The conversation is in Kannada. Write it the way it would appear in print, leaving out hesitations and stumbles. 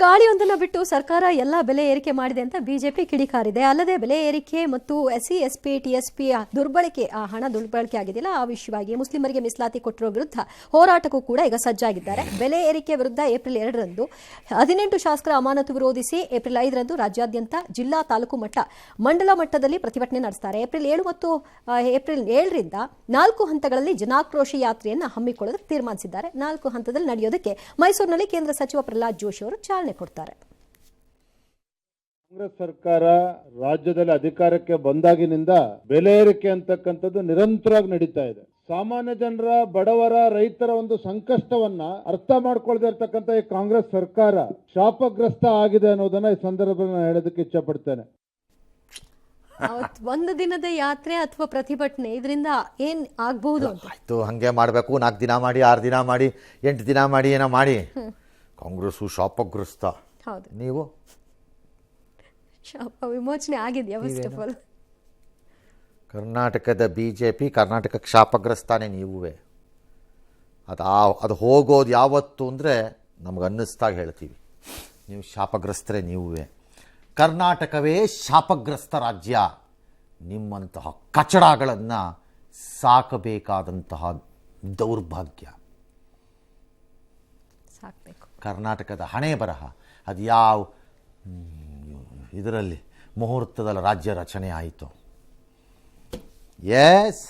ಗಾಳಿಯೊಂದನ್ನು ಬಿಟ್ಟು ಸರ್ಕಾರ ಎಲ್ಲ ಬೆಲೆ ಏರಿಕೆ ಮಾಡಿದೆ ಅಂತ ಬಿಜೆಪಿ ಕಿಡಿಕಾರಿದೆ. ಅಲ್ಲದೆ ಬೆಲೆ ಏರಿಕೆ ಮತ್ತು ಎಸ್ಸಿ ಎಸ್ಪಿ ಟಿಎಸ್ಪಿ ದುರ್ಬಳಕೆ, ಆ ಹಣ ದುರ್ಬಳಕೆ ಆಗಿದೆಯಲ್ಲ, ಆ ವಿಷಯವಾಗಿ ಮುಸ್ಲಿಮರಿಗೆ ಮೀಸಲಾತಿ ಕೊಟ್ಟಿರೋ ವಿರುದ್ಧ ಹೋರಾಟಕ್ಕೂ ಕೂಡ ಈಗ ಸಜ್ಜಾಗಿದ್ದಾರೆ. ಬೆಲೆ ಏರಿಕೆ ವಿರುದ್ಧ ಏಪ್ರಿಲ್ 2ರಂದು 18 ಶಾಸಕರ ಅಮಾನತು ವಿರೋಧಿಸಿ ಏಪ್ರಿಲ್ 5ರಂದು ರಾಜ್ಯಾದ್ಯಂತ ಜಿಲ್ಲಾ, ತಾಲೂಕು ಮಟ್ಟ, ಮಂಡಲ ಮಟ್ಟದಲ್ಲಿ ಪ್ರತಿಭಟನೆ ನಡೆಸ್ತಾರೆ. ಏಪ್ರಿಲ್ 7 ಮತ್ತು ಏಪ್ರಿಲ್ 7ರಿಂದ 4 ಹಂತಗಳಲ್ಲಿ ಜನಾಕ್ರೋಶ ಯಾತ್ರೆಯನ್ನು ಹಮ್ಮಿಕೊಳ್ಳಲು ತೀರ್ಮಾನಿಸಿದ್ದಾರೆ. 4 ಹಂತದಲ್ಲಿ ನಡೆಯೋದಕ್ಕೆ ಮೈಸೂರಿನಲ್ಲಿ ಕೇಂದ್ರ ಸಚಿವ ಪ್ರಹ್ಲಾದ್ ಜೋಶಿ ಅವರು ಚಾಲನೆ ಕೊಡ್ತಾರೆ. ಕಾಂಗ್ರೆಸ್ ಸರ್ಕಾರ ರಾಜ್ಯದಲ್ಲಿ ಅಧಿಕಾರಕ್ಕೆ ಬಂದಾಗಿನಿಂದ ಬೆಲೆ ಏರಿಕೆ ಅಂತಕ್ಕಂಥದ್ದು ನಿರಂತರವಾಗಿ ನಡೀತಾ ಇದೆ. ಸಾಮಾನ್ಯ ಜನರ, ಬಡವರ, ರೈತರ ಒಂದು ಸಂಕಷ್ಟವನ್ನ ಅರ್ಥ ಮಾಡ್ಕೊಳ್ತಾ ಇರ್ತಕ್ಕಂಥ ಈ ಕಾಂಗ್ರೆಸ್ ಸರ್ಕಾರ ಶಾಪಗ್ರಸ್ತ ಆಗಿದೆ ಅನ್ನೋದನ್ನ ಈ ಸಂದರ್ಭದಲ್ಲಿ ನಾನು ಹೇಳೋದಕ್ಕೆ ಇಚ್ಛೆ ಪಡ್ತೇನೆ. ಒಂದು ದಿನದ ಯಾತ್ರೆ ಅಥವಾ ಪ್ರತಿಭಟನೆ ಇದರಿಂದ ಏನ್ ಆಗಬಹುದು ಅಂತ ಆಯ್ತು, ಹಂಗೆ ಮಾಡಬೇಕು. 4 ದಿನ ಮಾಡಿ, 6 ದಿನ ಮಾಡಿ, 8 ದಿನ ಮಾಡಿ, ಏನೋ ಮಾಡಿ. ಕಾಂಗ್ರೆಸ್ಸು ಶಾಪಗ್ರಸ್ತ. ಹೌದು, ನೀವು ಶಾಪ ವಿಮೋಚನೆ ಆಗಿದೆಯಾ? ಫಸ್ಟ್ ಆಫ್ ಆಲ್ ಕರ್ನಾಟಕದ ಬಿಜೆಪಿ ಕರ್ನಾಟಕಕ್ಕೆ ಶಾಪಗ್ರಸ್ತಾನೆ. ನೀವೇ ಅದು ಹೋಗೋದು ಯಾವತ್ತು ಅಂದರೆ ನಮ್ಗೆ ಅನ್ನಿಸ್ದಾಗ ಹೇಳ್ತೀವಿ. ನೀವು ಶಾಪಗ್ರಸ್ತರೇ. ನೀವೇ ಕರ್ನಾಟಕವೇ ಶಾಪಗ್ರಸ್ತ ರಾಜ್ಯ. ನಿಮ್ಮಂತಹ ಕಚಡಗಳನ್ನು ಸಾಕಬೇಕಾದಂತಹ ದೌರ್ಭಾಗ್ಯ. ಸಾಕಬೇಕು. ಕರ್ನಾಟಕದ ಹಣೆ ಬರಹ ಅದು ಯಾವ ಇದರಲ್ಲಿ ಮುಹೂರ್ತದಲ್ಲಿ ರಾಜ್ಯ ರಚನೆ ಆಯಿತು. ಎಸ್.